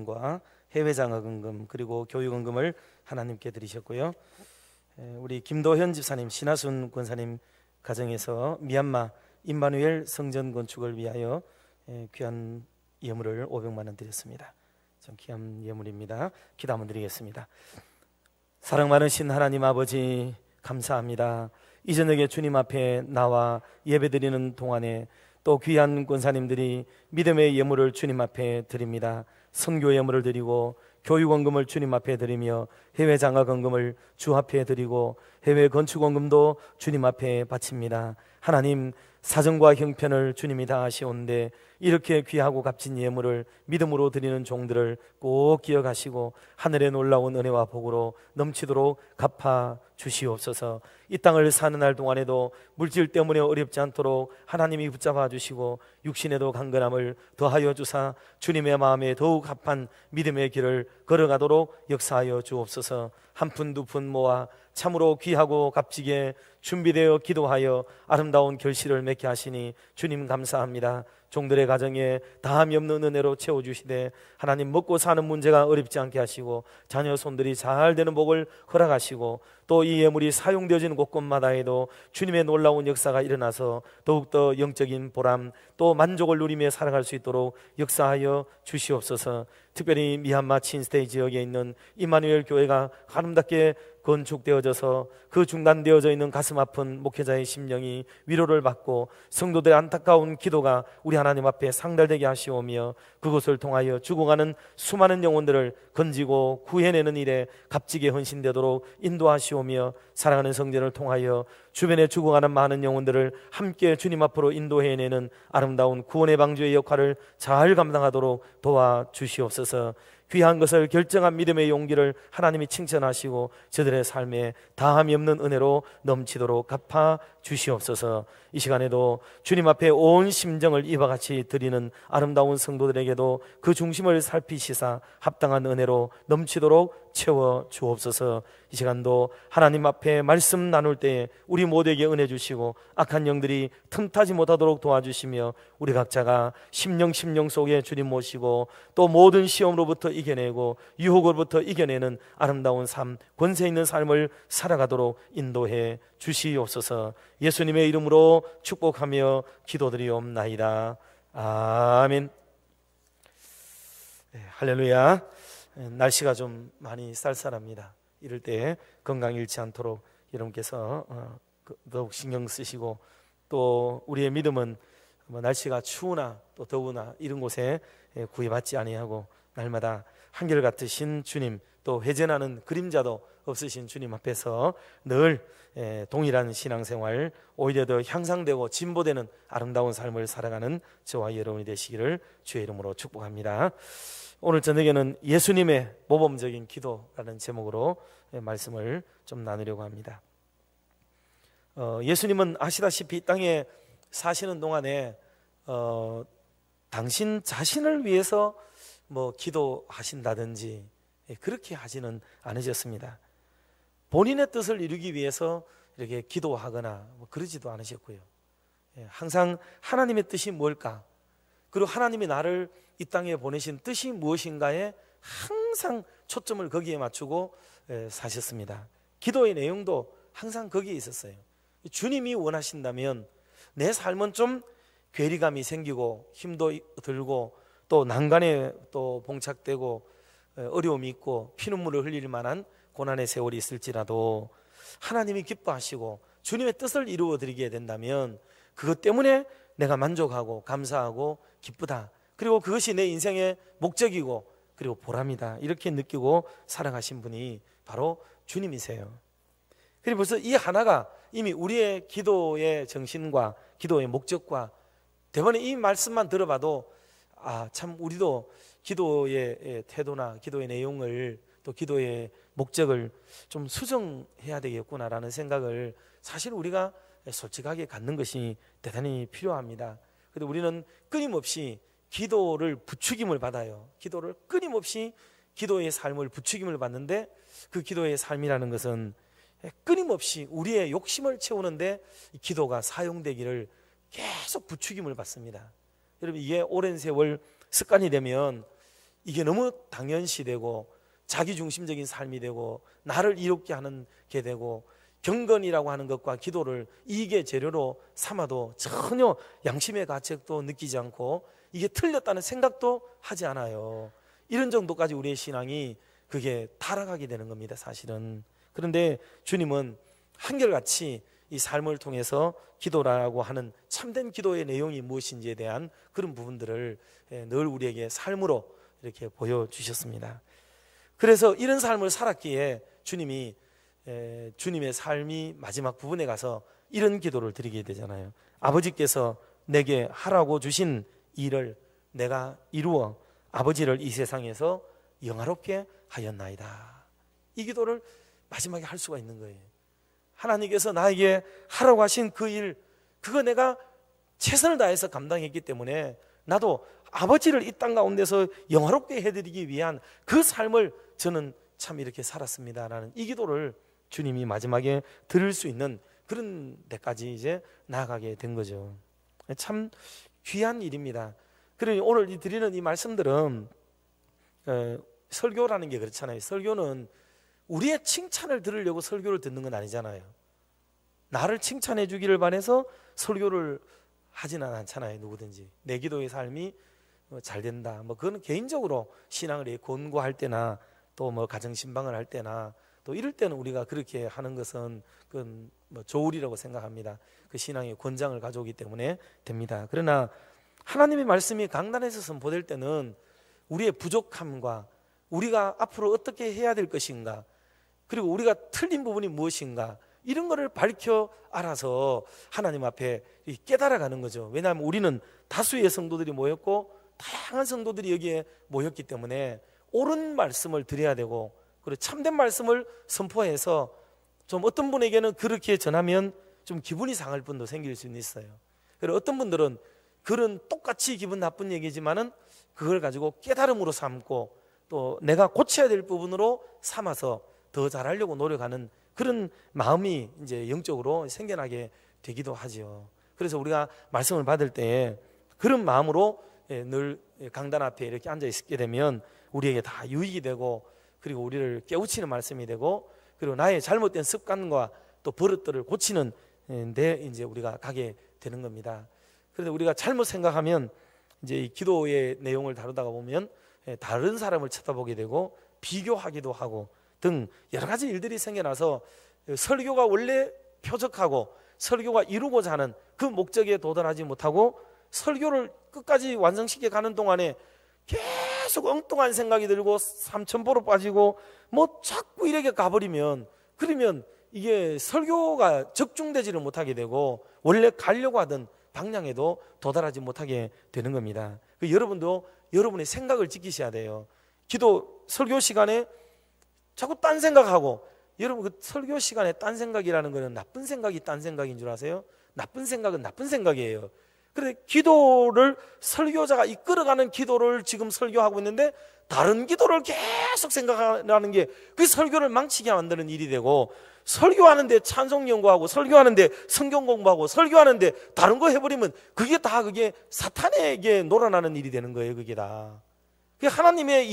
헌금과 해외 장학헌금 그리고 교육헌금을 하나님께 드리셨고요. 우리 김도현 집사님, 신하순 권사님 가정에서 미얀마 임마누엘 성전 건축을 위하여 귀한 예물을 500만 원 드렸습니다. 좀 귀한 예물입니다. 기도 한번 드리겠습니다. 사랑 많으신 하나님 아버지, 감사합니다. 이 저녁에 주님 앞에 나와 예배드리는 동안에 또 귀한 권사님들이 믿음의 예물을 주님 앞에 드립니다. 선교 예물을 드리고 교육헌금을 주님 앞에 드리며 해외 장학헌금을 주 앞에 드리고 해외 건축헌금도 주님 앞에 바칩니다. 하나님, 사정과 형편을 주님이 다 아시온데 이렇게 귀하고 값진 예물을 믿음으로 드리는 종들을 꼭 기억하시고 하늘의 놀라운 은혜와 복으로 넘치도록 갚아 주시옵소서. 이 땅을 사는 날 동안에도 물질 때문에 어렵지 않도록 하나님이 붙잡아 주시고 육신에도 강건함을 더하여 주사 주님의 마음에 더욱 합한 믿음의 길을 걸어가도록 역사하여 주옵소서. 한 푼 두 푼 모아 참으로 귀하고 값지게 준비되어 기도하여 아름다운 결실을 맺게 하시니 주님 감사합니다. 종들의 가정에 다함이 없는 은혜로 채워주시되 하나님, 먹고 사는 문제가 어렵지 않게 하시고 자녀 손들이 잘 되는 복을 허락하시고 또 이 예물이 사용되어지는 곳곳마다에도 주님의 놀라운 역사가 일어나서 더욱더 영적인 보람 또 만족을 누리며 살아갈 수 있도록 역사하여 주시옵소서. 특별히 미얀마 친스테이 지역에 있는 임마누엘 교회가 아름답게 건축되어져서 그 중단되어져 있는 가슴 아픈 목회자의 심령이 위로를 받고 성도들의 안타까운 기도가 우리 하나님 앞에 상달되게 하시오며 그것을 통하여 죽어가는 수많은 영혼들을 건지고 구해내는 일에 값지게 헌신되도록 인도하시오며 사랑하는 성전을 통하여 주변에 죽어가는 많은 영혼들을 함께 주님 앞으로 인도해내는 아름다운 구원의 방주의 역할을 잘 감당하도록 도와주시옵소서. 귀한 것을 결정한 믿음의 용기를 하나님이 칭찬하시고 저들의 삶에 다함이 없는 은혜로 넘치도록 갚아 주시옵소서. 이 시간에도 주님 앞에 온 심정을 이와 같이 드리는 아름다운 성도들에게도 그 중심을 살피시사 합당한 은혜로 넘치도록 채워 주옵소서. 이 시간도 하나님 앞에 말씀 나눌 때에 우리 모두에게 은혜 주시고 악한 영들이 틈타지 못하도록 도와주시며 우리 각자가 심령 속에 주님 모시고 또 모든 시험으로부터 이겨내고 유혹으로부터 이겨내는 아름다운 삶, 권세 있는 삶을 살아가도록 인도해 주시옵소서. 예수님의 이름으로 축복하며 기도드리옵나이다. 아멘. 네, 할렐루야. 날씨가 좀 많이 쌀쌀합니다. 이럴 때 건강 잃지 않도록 여러분께서 더욱 신경 쓰시고 또 우리의 믿음은 날씨가 추우나 또 더우나 이런 곳에 구애받지 아니하고 날마다 한결같으신 주님 또 회전하는 그림자도 없으신 주님 앞에서 늘 동일한 신앙생활 오히려 더 향상되고 진보되는 아름다운 삶을 살아가는 저와 여러분이 되시기를 주의 이름으로 축복합니다. 오늘 저녁에는 예수님의 모범적인 기도라는 제목으로 말씀을 좀 나누려고 합니다. 예수님은 아시다시피 이 땅에 사시는 동안에 당신 자신을 위해서 기도하신다든지 그렇게 하지는 않으셨습니다. 본인의 뜻을 이루기 위해서 이렇게 기도하거나 그러지도 않으셨고요. 항상 하나님의 뜻이 뭘까? 그리고 하나님이 나를 이 땅에 보내신 뜻이 무엇인가에 항상 초점을 거기에 맞추고 사셨습니다. 기도의 내용도 항상 거기에 있었어요. 주님이 원하신다면 내 삶은 좀 괴리감이 생기고 힘도 들고 또 난간에 또 봉착되고 어려움이 있고 피눈물을 흘릴 만한 고난의 세월이 있을지라도 하나님이 기뻐하시고 주님의 뜻을 이루어 드리게 된다면 그것 때문에 내가 만족하고 감사하고 기쁘다. 그리고 그것이 내 인생의 목적이고 그리고 보람이다. 이렇게 느끼고 살아가신 분이 바로 주님이세요. 그리고 벌써 이 하나가 이미 우리의 기도의 정신과 기도의 목적과 대번에 이 말씀만 들어봐도 참 우리도 기도의 태도나 기도의 내용을 또 기도의 목적을 좀 수정해야 되겠구나라는 생각을 사실 우리가 솔직하게 갖는 것이 대단히 필요합니다. 그런데 우리는 끊임없이 기도를 부추김을 받아요. 기도를 끊임없이 기도의 삶을 부추김을 받는데 그 기도의 삶이라는 것은 끊임없이 우리의 욕심을 채우는데 기도가 사용되기를 계속 부추김을 받습니다. 여러분 이게 오랜 세월 습관이 되면 이게 너무 당연시되고 자기중심적인 삶이 되고 나를 이롭게 하는 게 되고 경건이라고 하는 것과 기도를 이익의 재료로 삼아도 전혀 양심의 가책도 느끼지 않고 이게 틀렸다는 생각도 하지 않아요. 이런 정도까지 우리의 신앙이 그게 타락하게 되는 겁니다, 사실은. 그런데 주님은 한결같이 이 삶을 통해서 기도라고 하는 참된 기도의 내용이 무엇인지에 대한 그런 부분들을 늘 우리에게 삶으로 이렇게 보여주셨습니다. 그래서 이런 삶을 살았기에 주님이 주님의 삶이 마지막 부분에 가서 이런 기도를 드리게 되잖아요. 아버지께서 내게 하라고 주신 일을 내가 이루어 아버지를 이 세상에서 영화롭게 하였나이다. 이 기도를 마지막에 할 수가 있는 거예요. 하나님께서 나에게 하라고 하신 그 일, 그거 내가 최선을 다해서 감당했기 때문에 나도 아버지를 이 땅 가운데서 영화롭게 해드리기 위한 그 삶을 저는 참 이렇게 살았습니다라는 이 기도를 주님이 마지막에 들을 수 있는 그런 데까지 이제 나아가게 된 거죠. 참 귀한 일입니다. 그러니 오늘 드리는 이 말씀들은 설교라는 게 그렇잖아요. 설교는 우리의 칭찬을 들으려고 설교를 듣는 건 아니잖아요. 나를 칭찬해 주기를 바라서 설교를 하지는 않잖아요. 누구든지 내 기도의 삶이 잘 된다, 뭐 그거는 개인적으로 신앙을 권고할 때나 또 뭐 가정신방을 할 때나 또 이럴 때는 우리가 그렇게 하는 것은 그건 뭐 좋으리라고 생각합니다. 그 신앙의 권장을 가져오기 때문에 됩니다. 그러나 하나님의 말씀이 강단에서 선포될 때는 우리의 부족함과 우리가 앞으로 어떻게 해야 될 것인가, 그리고 우리가 틀린 부분이 무엇인가, 이런 거를 밝혀 알아서 하나님 앞에 깨달아가는 거죠. 왜냐하면 우리는 다수의 성도들이 모였고 다양한 성도들이 여기에 모였기 때문에 옳은 말씀을 드려야 되고, 그리고 참된 말씀을 선포해서 좀 어떤 분에게는 그렇게 전하면 좀 기분이 상할 분도 생길 수는 있어요. 그리고 어떤 분들은 그런 똑같이 기분 나쁜 얘기지만은 그걸 가지고 깨달음으로 삼고 또 내가 고쳐야 될 부분으로 삼아서 더 잘하려고 노력하는 그런 마음이 이제 영적으로 생겨나게 되기도 하죠. 그래서 우리가 말씀을 받을 때 그런 마음으로 늘 강단 앞에 이렇게 앉아 있게 되면 우리에게 다 유익이 되고, 그리고 우리를 깨우치는 말씀이 되고, 그리고 나의 잘못된 습관과 또 버릇들을 고치는 데 이제 우리가 가게 되는 겁니다. 그런데 우리가 잘못 생각하면 이제 이 기도의 내용을 다루다가 보면 다른 사람을 쳐다보게 되고 비교하기도 하고 등 여러 가지 일들이 생겨나서 설교가 원래 표적하고 설교가 이루고자 하는 그 목적에 도달하지 못하고 설교를 끝까지 완성시켜 가는 동안에 계속 엉뚱한 생각이 들고 삼천포로 빠지고 뭐 자꾸 이렇게 가버리면, 그러면 이게 설교가 적중되지를 못하게 되고 원래 가려고 하던 방향에도 도달하지 못하게 되는 겁니다. 여러분도 여러분의 생각을 지키셔야 돼요. 기도 설교 시간에 자꾸 딴 생각하고, 여러분 그 설교 시간에 딴 생각이라는 거는 나쁜 생각이 딴 생각인 줄 아세요? 나쁜 생각은 나쁜 생각이에요. 그런데 기도를 설교자가 이끌어가는 기도를 지금 설교하고 있는데 다른 기도를 계속 생각하는 게 그 설교를 망치게 만드는 일이 되고, 설교하는데 찬송 연구하고 설교하는데 성경 공부하고 설교하는데 다른 거 해버리면 그게 사탄에게 놀아나는 일이 되는 거예요. 그게 다 그게 하나님의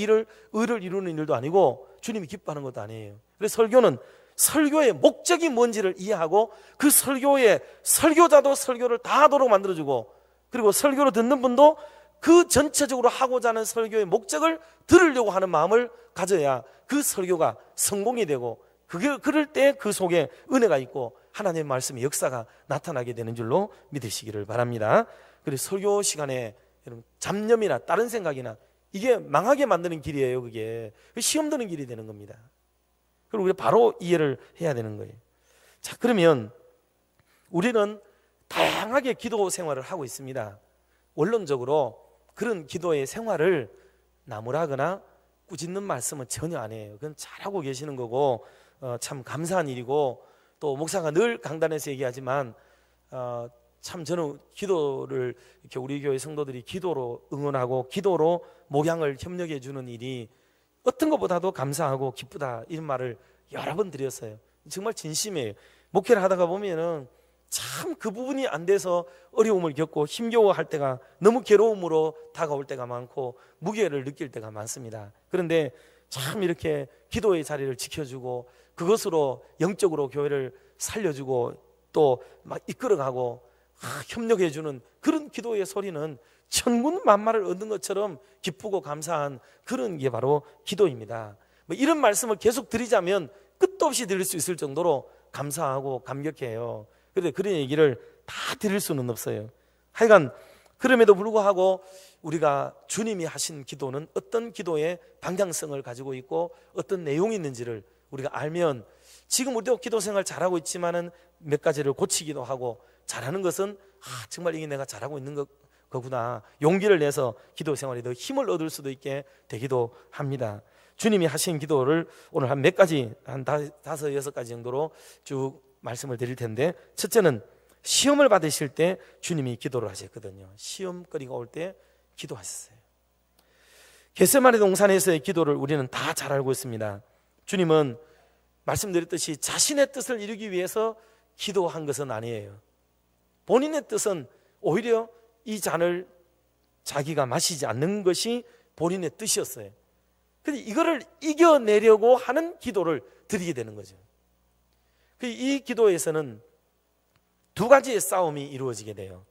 의를 이루는 일도 아니고 주님이 기뻐하는 것도 아니에요. 그래서 설교는 설교의 목적이 뭔지를 이해하고 그 설교의 설교자도 설교를 다 하도록 만들어주고, 그리고 설교를 듣는 분도 그 전체적으로 하고자 하는 설교의 목적을 들으려고 하는 마음을 가져야 그 설교가 성공이 되고, 그럴 때 그 속에 은혜가 있고 하나님의 말씀의 역사가 나타나게 되는 줄로 믿으시기를 바랍니다. 그리고 설교 시간에 여러분 잡념이나 다른 생각이나 이게 망하게 만드는 길이에요. 그게 시험 드는 길이 되는 겁니다. 그리고 우리가 바로 이해를 해야 되는 거예요. 자, 그러면 우리는 다양하게 기도 생활을 하고 있습니다. 원론적으로 그런 기도의 생활을 나무라거나 꾸짖는 말씀은 전혀 안 해요. 그건 잘하고 계시는 거고 참 감사한 일이고, 또 목사가 늘 강단에서 얘기하지만 참 저는 기도를 이렇게 우리 교회 성도들이 기도로 응원하고 기도로 목양을 협력해 주는 일이 어떤 것보다도 감사하고 기쁘다, 이런 말을 여러 번 드렸어요. 정말 진심이에요. 목회를 하다가 보면은 참 그 부분이 안 돼서 어려움을 겪고 힘겨워할 때가, 너무 괴로움으로 다가올 때가 많고 무게를 느낄 때가 많습니다. 그런데 참 이렇게 기도의 자리를 지켜주고 그것으로 영적으로 교회를 살려주고 또 막 이끌어가고 협력해주는 그런 기도의 소리는 천군 만마를 얻는 것처럼 기쁘고 감사한 그런 게 바로 기도입니다. 뭐 이런 말씀을 계속 드리자면 끝도 없이 드릴 수 있을 정도로 감사하고 감격해요. 그런데 그런 얘기를 다 드릴 수는 없어요. 하여간 그럼에도 불구하고 우리가 주님이 하신 기도는 어떤 기도의 방향성을 가지고 있고 어떤 내용이 있는지를 우리가 알면, 지금 우리도 기도 생활 잘하고 있지만은 몇 가지를 고치기도 하고, 잘하는 것은 정말 이게 내가 잘하고 있는 거구나, 용기를 내서 기도 생활에 더 힘을 얻을 수도 있게 되기도 합니다. 주님이 하신 기도를 오늘 한 몇 가지, 한 5, 6가지 정도로 쭉 말씀을 드릴 텐데, 첫째는 시험을 받으실 때 주님이 기도를 하셨거든요. 시험거리가 올 때 기도하셨어요. 겟세마네 동산에서의 기도를 우리는 다 잘 알고 있습니다. 주님은 말씀드렸듯이 자신의 뜻을 이루기 위해서 기도한 것은 아니에요. 본인의 뜻은 오히려 이 잔을 자기가 마시지 않는 것이 본인의 뜻이었어요. 근데 이거를 이겨내려고 하는 기도를 드리게 되는 거죠. 이 기도에서는 두 가지의 싸움이 이루어지게 돼요.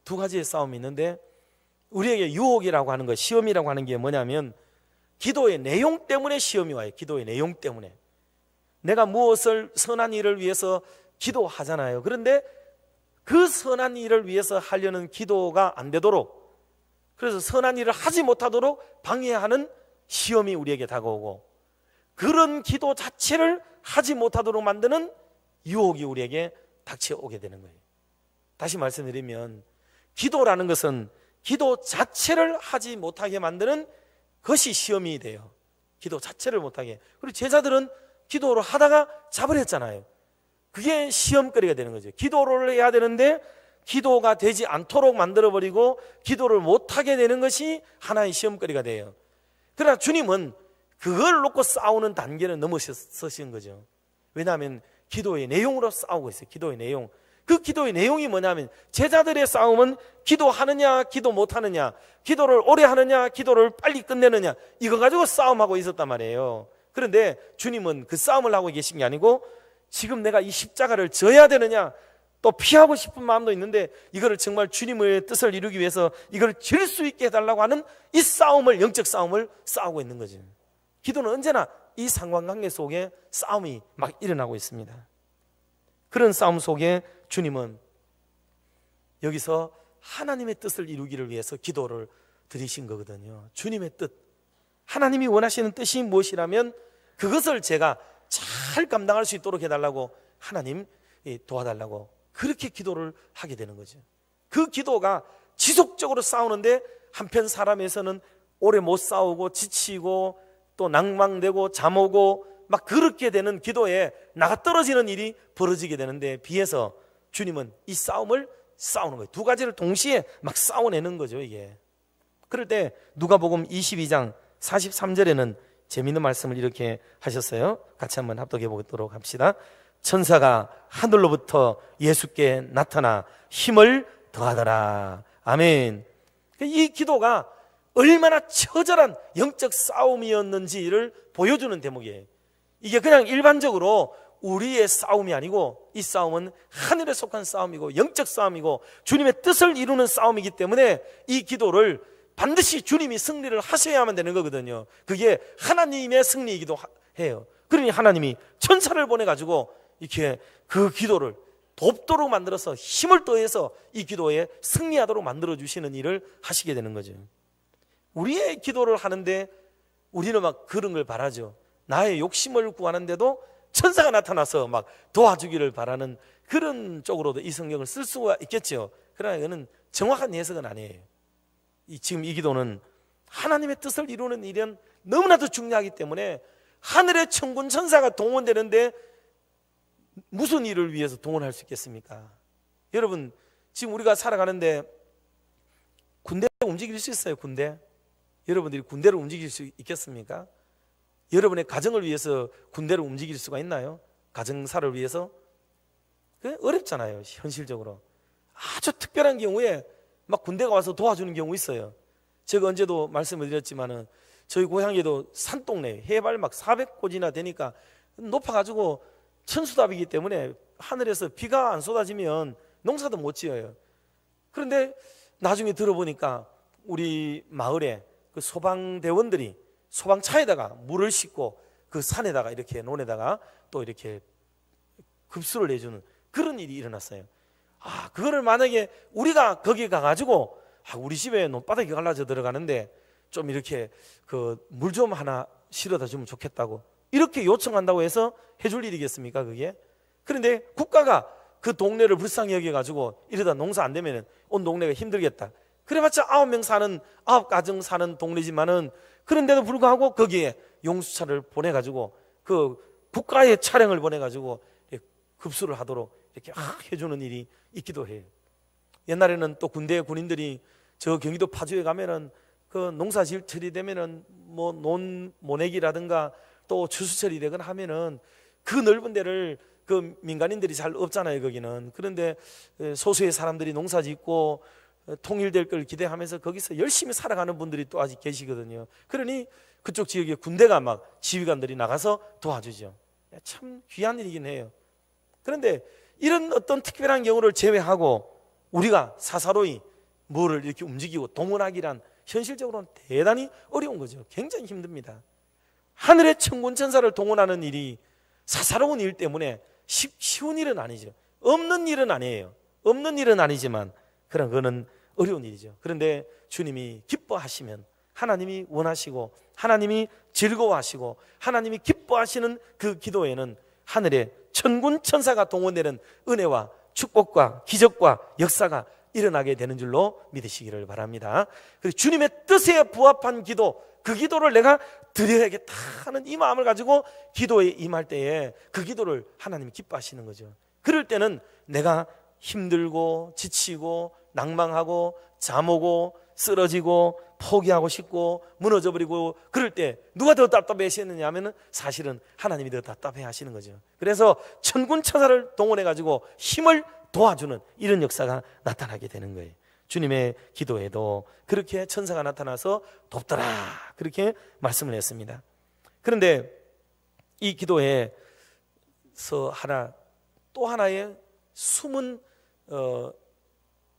두 가지의 싸움이 있는데, 우리에게 유혹이라고 하는 것, 시험이라고 하는 게 뭐냐면 기도의 내용 때문에 시험이 와요. 기도의 내용 때문에. 내가 무엇을 선한 일을 위해서 기도하잖아요. 그런데 그 선한 일을 위해서 하려는 기도가 안 되도록, 그래서 선한 일을 하지 못하도록 방해하는 시험이 우리에게 다가오고, 그런 기도 자체를 하지 못하도록 만드는 유혹이 우리에게 닥쳐오게 되는 거예요. 다시 말씀드리면 기도라는 것은 기도 자체를 하지 못하게 만드는 것이 시험이 돼요. 기도 자체를 못하게. 그리고 제자들은 기도를 하다가 자버렸잖아요. 그게 시험거리가 되는 거죠. 기도를 해야 되는데 기도가 되지 않도록 만들어버리고 기도를 못하게 되는 것이 하나의 시험거리가 돼요. 그러나 주님은 그걸 놓고 싸우는 단계는 넘어서신 거죠. 왜냐하면 기도의 내용으로 싸우고 있어요. 기도의 내용. 그 기도의 내용이 뭐냐면, 제자들의 싸움은 기도하느냐 기도 못하느냐, 기도를 오래 하느냐 기도를 빨리 끝내느냐, 이거 가지고 싸움하고 있었단 말이에요. 그런데 주님은 그 싸움을 하고 계신 게 아니고, 지금 내가 이 십자가를 져야 되느냐, 또 피하고 싶은 마음도 있는데 이거를 정말 주님의 뜻을 이루기 위해서 이걸 질 수 있게 해달라고 하는 이 싸움을, 영적 싸움을 싸우고 있는 거죠. 기도는 언제나 이 상관관계 속에 싸움이 막 일어나고 있습니다. 그런 싸움 속에 주님은 여기서 하나님의 뜻을 이루기를 위해서 기도를 드리신 거거든요. 주님의 뜻, 하나님이 원하시는 뜻이 무엇이라면 그것을 제가 잘 감당할 수 있도록 해달라고, 하나님 도와달라고 그렇게 기도를 하게 되는 거죠. 그 기도가 지속적으로 싸우는데 한편 사람에서는 오래 못 싸우고 지치고 또 낭망되고 잠 오고 막 그렇게 되는 기도에 나가 떨어지는 일이 벌어지게 되는데, 비해서 주님은 이 싸움을 싸우는 거예요. 두 가지를 동시에 막 싸워내는 거죠, 이게. 그럴 때 누가복음 22장 43절에는 재미있는 말씀을 이렇게 하셨어요. 같이 한번 합독해 보도록 합시다. 천사가 하늘로부터 예수께 나타나 힘을 더하더라. 아멘. 이 기도가 얼마나 처절한 영적 싸움이었는지를 보여주는 대목이에요. 이게 그냥 일반적으로 우리의 싸움이 아니고, 이 싸움은 하늘에 속한 싸움이고 영적 싸움이고 주님의 뜻을 이루는 싸움이기 때문에 이 기도를 반드시 주님이 승리를 하셔야만 되는 거거든요. 그게 하나님의 승리이기도 해요. 그러니 하나님이 천사를 보내가지고 이렇게 그 기도를 돕도록 만들어서 힘을 더해서 이 기도에 승리하도록 만들어주시는 일을 하시게 되는 거죠. 우리의 기도를 하는데 우리는 막 그런 걸 바라죠. 나의 욕심을 구하는데도 천사가 나타나서 막 도와주기를 바라는 그런 쪽으로도 이 성경을 쓸 수가 있겠죠. 그러나 이거는 정확한 해석은 아니에요. 지금 이 기도는 하나님의 뜻을 이루는 일은 너무나도 중요하기 때문에 하늘의 천군 천사가 동원되는데 무슨 일을 위해서 동원할 수 있겠습니까? 여러분, 지금 우리가 살아가는데 군대를 움직일 수 있어요? 군대? 여러분들이 군대를 움직일 수 있겠습니까? 여러분의 가정을 위해서 군대를 움직일 수가 있나요? 가정사를 위해서? 어렵잖아요. 현실적으로. 아주 특별한 경우에 막 군대가 와서 도와주는 경우 있어요. 제가 언제도 말씀을 드렸지만은 저희 고향에도 산동네 해발 막 400고지나 되니까 높아가지고 천수답이기 때문에 하늘에서 비가 안 쏟아지면 농사도 못 지어요. 그런데 나중에 들어보니까 우리 마을에 그 소방대원들이 소방차에다가 물을 싣고 그 산에다가 이렇게 논에다가 또 이렇게 급수를 내주는 그런 일이 일어났어요. 그거를 만약에 우리가 거기 가가지고 우리 집에 논바닥이 갈라져 들어가는데 좀 이렇게 그 물 좀 하나 실어다 주면 좋겠다고 이렇게 요청한다고 해서 해줄 일이겠습니까 그게? 그런데 국가가 그 동네를 불쌍히 여겨가지고 이러다 농사 안 되면 온 동네가 힘들겠다. 그래봤자 9명 사는 9가정 사는 동네지만은 그런데도 불구하고 거기에 용수차를 보내가지고 그 국가의 차량을 보내가지고 급수를 하도록 이렇게 해주는 일이 있기도 해요. 옛날에는 또 군대 군인들이 저 경기도 파주에 가면은 그 농사질철이 되면은 뭐 논 모내기라든가 또 추수철이 되거나 하면은 그 넓은 데를 그 민간인들이 잘 없잖아요 거기는. 그런데 소수의 사람들이 농사 짓고 통일될 걸 기대하면서 거기서 열심히 살아가는 분들이 또 아직 계시거든요. 그러니 그쪽 지역에 군대가 막 지휘관들이 나가서 도와주죠. 참 귀한 일이긴 해요. 그런데 이런 어떤 특별한 경우를 제외하고 우리가 사사로이 뭐를 이렇게 움직이고 동원하기란 현실적으로는 대단히 어려운 거죠. 굉장히 힘듭니다. 하늘의 천군천사를 동원하는 일이 사사로운 일 때문에 쉬운 일은 아니죠. 없는 일은 아니에요. 없는 일은 아니지만 그런 거는 어려운 일이죠. 그런데 주님이 기뻐하시면 하나님이 원하시고 하나님이 즐거워하시고 하나님이 기뻐하시는 그 기도에는 하늘의 천군천사가 동원되는 은혜와 축복과 기적과 역사가 일어나게 되는 줄로 믿으시기를 바랍니다. 그리고 주님의 뜻에 부합한 기도, 그 기도를 내가 드려야겠다 하는 이 마음을 가지고 기도에 임할 때에 그 기도를 하나님이 기뻐하시는 거죠. 그럴 때는 내가 힘들고 지치고 낭망하고 잠오고 쓰러지고 포기하고 싶고 무너져버리고 그럴 때 누가 더 답답해 하시느냐 하면 사실은 하나님이 더 답답해 하시는 거죠. 그래서 천군천사를 동원해 가지고 힘을 도와주는 이런 역사가 나타나게 되는 거예요. 주님의 기도에도 그렇게 천사가 나타나서 돕더라 그렇게 말씀을 했습니다. 그런데 이 기도에서 또 하나의 숨은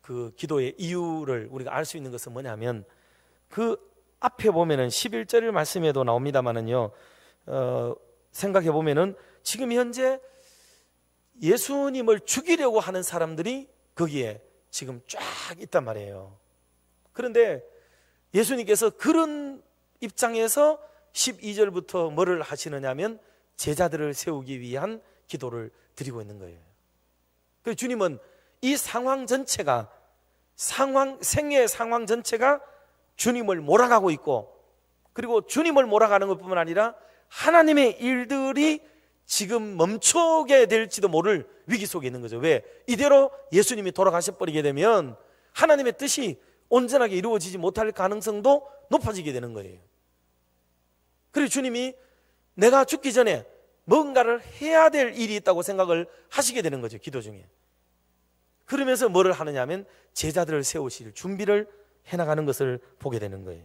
그 기도의 이유를 우리가 알 수 있는 것은 뭐냐면 그 앞에 보면은 11절 말씀에도 나옵니다만은요, 생각해 보면은 지금 현재 예수님을 죽이려고 하는 사람들이 거기에 지금 쫙 있단 말이에요. 그런데 예수님께서 그런 입장에서 12절부터 뭐를 하시느냐면 제자들을 세우기 위한 기도를 드리고 있는 거예요. 그래서 주님은 이 상황 전체가 생애의 상황 전체가 주님을 몰아가고 있고, 그리고 주님을 몰아가는 것뿐만 아니라 하나님의 일들이 지금 멈추게 될지도 모를 위기 속에 있는 거죠. 왜? 이대로 예수님이 돌아가셔버리게 되면 하나님의 뜻이 온전하게 이루어지지 못할 가능성도 높아지게 되는 거예요. 그리고 주님이 내가 죽기 전에 뭔가를 해야 될 일이 있다고 생각을 하시게 되는 거죠. 기도 중에. 그러면서 뭐를 하느냐 하면 제자들을 세우실 준비를 해나가는 것을 보게 되는 거예요.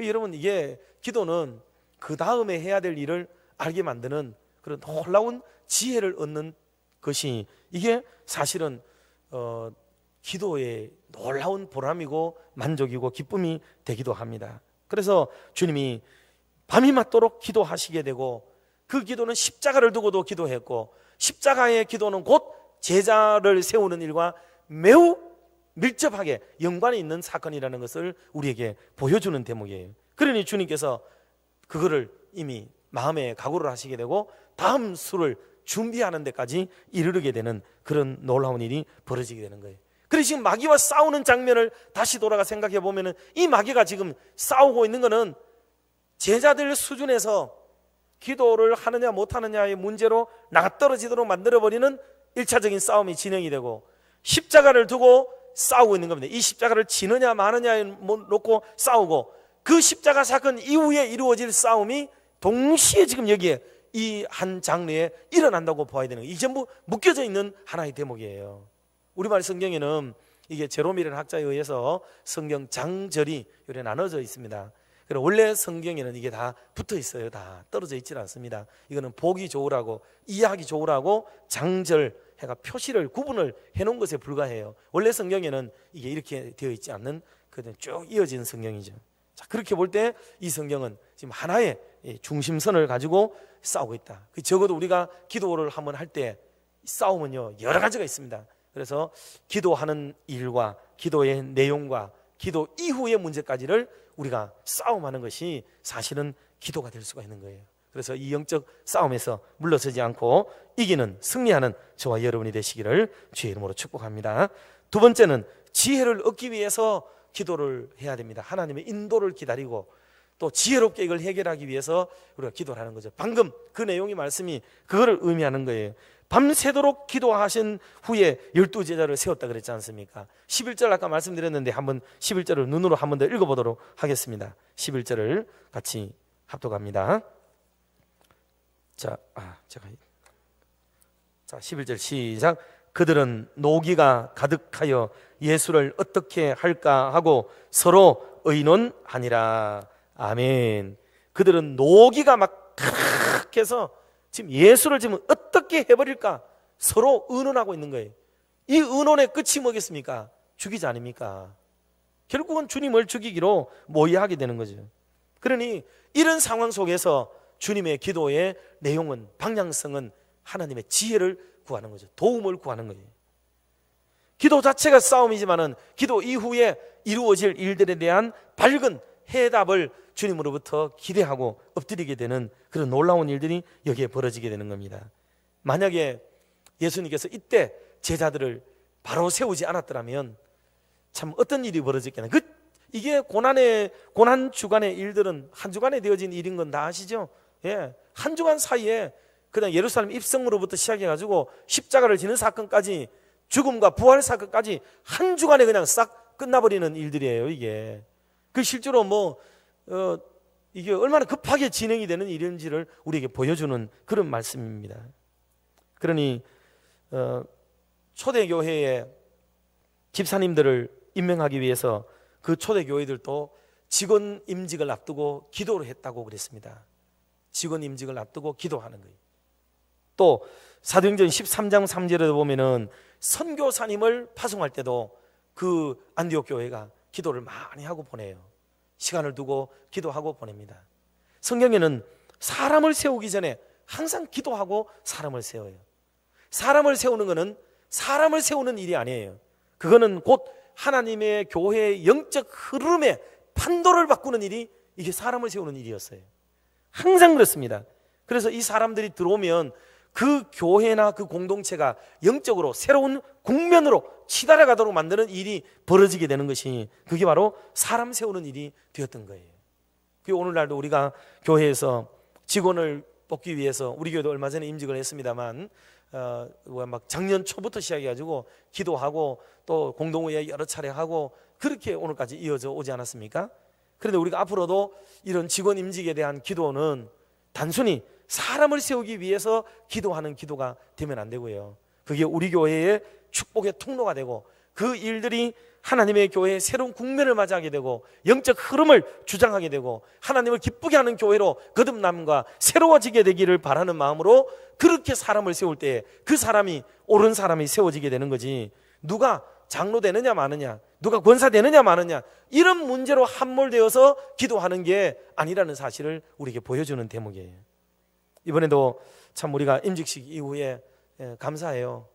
여러분, 이게 기도는 그 다음에 해야 될 일을 알게 만드는 그런 놀라운 지혜를 얻는 것이, 이게 사실은 기도의 놀라운 보람이고 만족이고 기쁨이 되기도 합니다. 그래서 주님이 밤이 맞도록 기도하시게 되고, 그 기도는 십자가를 두고도 기도했고, 십자가의 기도는 곧 제자를 세우는 일과 매우 밀접하게 연관이 있는 사건이라는 것을 우리에게 보여주는 대목이에요. 그러니 주님께서 그거를 이미 마음에 각오를 하시게 되고 다음 수를 준비하는 데까지 이르게 되는 그런 놀라운 일이 벌어지게 되는 거예요. 그래서 지금 마귀와 싸우는 장면을 다시 돌아가 생각해 보면은 이 마귀가 지금 싸우고 있는 거는 제자들 수준에서 기도를 하느냐 못하느냐의 문제로 나가떨어지도록 만들어버리는 1차적인 싸움이 진행이 되고, 십자가를 두고 싸우고 있는 겁니다. 이 십자가를 지느냐 마느냐에 놓고 싸우고, 그 십자가 사건 이후에 이루어질 싸움이 동시에 지금 여기에 이 한 장르에 일어난다고 보아야 되는 거예요. 이 전부 묶여져 있는 하나의 대목이에요. 우리말 성경에는 이게 제롬이라는 학자에 의해서 성경 장절이 이렇게 나눠져 있습니다. 그리고 원래 성경에는 이게 다 붙어 있어요. 다 떨어져 있지 않습니다. 이거는 보기 좋으라고, 이해하기 좋으라고 장절 해가 표시를 구분을 해놓은 것에 불과해요. 원래 성경에는 이게 이렇게 되어 있지 않는 그냥 쭉 이어진 성경이죠. 자, 그렇게 볼 때 이 성경은 지금 하나의 중심선을 가지고 싸우고 있다. 적어도 우리가 기도를 한번 할 때 싸움은요 여러 가지가 있습니다. 그래서 기도하는 일과 기도의 내용과 기도 이후의 문제까지를 우리가 싸움하는 것이 사실은 기도가 될 수가 있는 거예요. 그래서 이 영적 싸움에서 물러서지 않고 이기는, 승리하는 저와 여러분이 되시기를 주의 이름으로 축복합니다. 두 번째는 지혜를 얻기 위해서 기도를 해야 됩니다. 하나님의 인도를 기다리고 또 지혜롭게 이걸 해결하기 위해서 우리가 기도를 하는 거죠. 방금 그 내용의 말씀이 그거를 의미하는 거예요. 밤새도록 기도하신 후에 12제자를 세웠다 그랬지 않습니까? 11절 아까 말씀드렸는데 한번 11절을 눈으로 한 번 더 읽어보도록 하겠습니다. 11절을 같이 합독합니다. 자, 11절 시작. 그들은 노기가 가득하여 예수를 어떻게 할까 하고 서로 의논하니라. 아멘. 그들은 노기가 막 해서 지금 예수를 지금 어떻게 해버릴까 서로 의논하고 있는 거예요. 이 의논의 끝이 뭐겠습니까? 죽이자 아닙니까? 결국은 주님을 죽이기로 모의하게 되는 거죠. 그러니 이런 상황 속에서 주님의 기도의 내용은, 방향성은 하나님의 지혜를 구하는 거죠. 도움을 구하는 거예요. 기도 자체가 싸움이지만은 기도 이후에 이루어질 일들에 대한 밝은 해답을 주님으로부터 기대하고 엎드리게 되는 그런 놀라운 일들이 여기에 벌어지게 되는 겁니다. 만약에 예수님께서 이때 제자들을 바로 세우지 않았더라면 참 어떤 일이 벌어졌겠나. 이게 고난 주간의 일들은 한 주간에 되어진 일인 건 다 아시죠? 예, 한 주간 사이에 그냥 예루살렘 입성으로부터 시작해가지고 십자가를 지는 사건까지, 죽음과 부활 사건까지 한 주간에 그냥 싹 끝나버리는 일들이에요. 이게 실제로 이게 얼마나 급하게 진행이 되는 일인지를 우리에게 보여주는 그런 말씀입니다. 그러니 초대교회의 집사님들을 임명하기 위해서 그 초대교회들도 직원 임직을 앞두고 기도를 했다고 그랬습니다. 직원 임직을 앞두고 기도하는 거예요. 또 사도행전 13장 3절에 보면은 선교사님을 파송할 때도 그 안디옥 교회가 기도를 많이 하고 보내요. 시간을 두고 기도하고 보냅니다. 성경에는 사람을 세우기 전에 항상 기도하고 사람을 세워요. 사람을 세우는 것은 사람을 세우는 일이 아니에요. 그거는 곧 하나님의 교회의 영적 흐름의 판도를 바꾸는 일이, 이게 사람을 세우는 일이었어요. 항상 그렇습니다. 그래서 이 사람들이 들어오면 그 교회나 그 공동체가 영적으로 새로운 국면으로 치달아가도록 만드는 일이 벌어지게 되는 것이, 그게 바로 사람 세우는 일이 되었던 거예요. 그 오늘날도 우리가 교회에서 직원을 뽑기 위해서, 우리 교회도 얼마 전에 임직을 했습니다만 막 작년 초부터 시작해가지고 기도하고 또 공동회의 여러 차례 하고 그렇게 오늘까지 이어져 오지 않았습니까? 그런데 우리가 앞으로도 이런 직원 임직에 대한 기도는 단순히 사람을 세우기 위해서 기도하는 기도가 되면 안 되고요. 그게 우리 교회의 축복의 통로가 되고 그 일들이 하나님의 교회의 새로운 국면을 맞이하게 되고 영적 흐름을 주장하게 되고 하나님을 기쁘게 하는 교회로 거듭남과 새로워지게 되기를 바라는 마음으로 그렇게 사람을 세울 때 그 사람이, 옳은 사람이 세워지게 되는 거지, 누가 장로 되느냐 마느냐, 누가 권사 되느냐 마느냐, 이런 문제로 함몰되어서 기도하는 게 아니라는 사실을 우리에게 보여주는 대목이에요. 이번에도 참 우리가 임직식 이후에 감사해요.